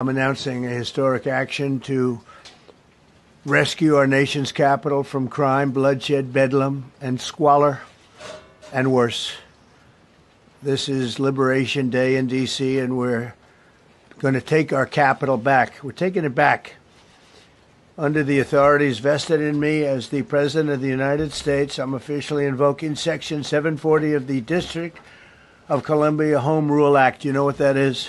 I'm announcing a historic action to rescue our nation's capital from crime, bloodshed, bedlam, and squalor, and worse. This is Liberation Day in D.C., and we're going to take our capital back. We're taking it back. Under the authorities vested in me as the President of the United States, I'm officially invoking Section 740 of the District of Columbia Home Rule Act. You know what that is?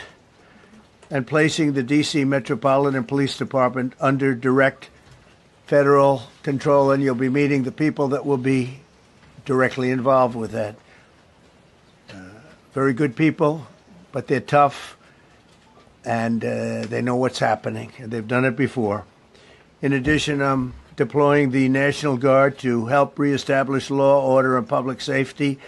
And placing the D.C. Metropolitan Police Department under direct federal control, and you'll be meeting the people that will be directly involved with that. Very good people, but they're tough, and they know what's happening, and they've done it before. In addition, I'm deploying the National Guard to help reestablish law, order, and public safety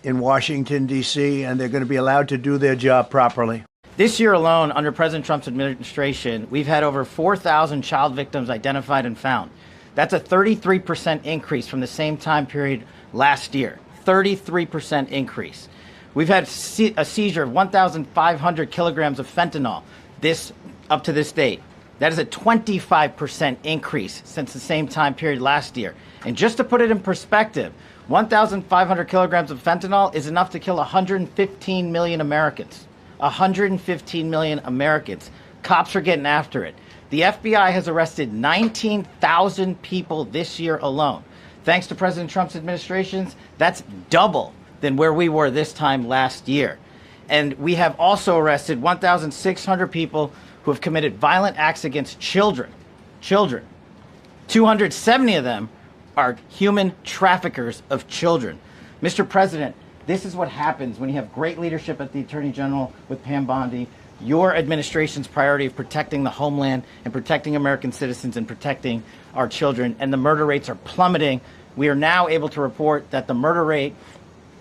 in Washington, D.C., and they're going to be allowed to do their job properly. This year alone, under President Trump's administration, we've had over 4,000 child victims identified and found. That's a 33% increase from the same time period last year. 33% increase. We've had a seizure of 1,500 kilograms of fentanyl up to this date. That is a 25% increase since the same time period last year. And just to put it in perspective, 1,500 kilograms of fentanyl is enough to kill 115 million Americans. 115 million Americans. Cops are getting after it. The FBI has arrested 19,000 people this year alone. Thanks to President Trump's administrations, that's double than where we were this time last year. And we have also arrested 1,600 people who have committed violent acts against children. 270 of them are human traffickers of children. Mr. President, this is what happens when you have great leadership at the Attorney General with Pam Bondi, your administration's priority of protecting the homeland and protecting American citizens and protecting our children, and the murder rates are plummeting. We are now able to report that the murder rate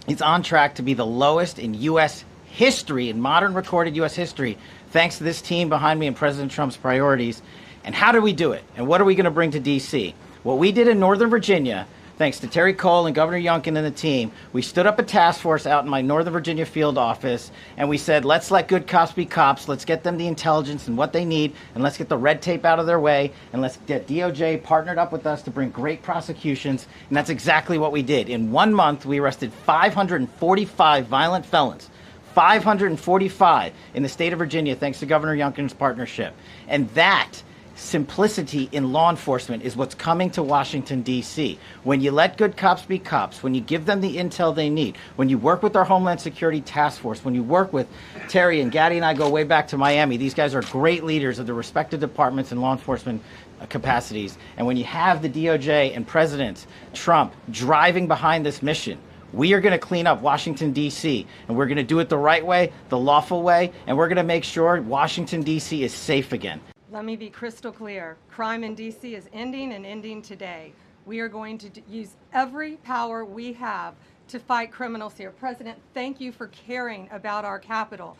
is on track to be the lowest in U.S. history, in modern recorded U.S. history, thanks to this team behind me and President Trump's priorities. And how do we do it? And what are we going to bring to D.C.? What we did in Northern Virginia, thanks to Terry Cole and Governor Youngkin and the team, we stood up a task force out in my Northern Virginia field office, and we said, let's let good cops be cops, let's get them the intelligence and what they need, and let's get the red tape out of their way, and let's get DOJ partnered up with us to bring great prosecutions, and that's exactly what we did. In 1 month, we arrested 545 violent felons. 545 in the state of Virginia, thanks to Governor Youngkin's partnership. And that simplicity in law enforcement is what's coming to Washington, D.C. When you let good cops be cops, when you give them the intel they need, when you work with our Homeland Security Task Force, when you work with Terry and Gaddy and I go way back to Miami, these guys are great leaders of the respective departments and law enforcement capacities. And when you have the DOJ and President Trump driving behind this mission, we are going to clean up Washington, D.C., and we're going to do it the right way, the lawful way, and we're going to make sure Washington, D.C. is safe again. Let me be crystal clear. Crime in D.C. is ending and ending today. We are going to use every power we have to fight criminals here. President, thank you for caring about our capital.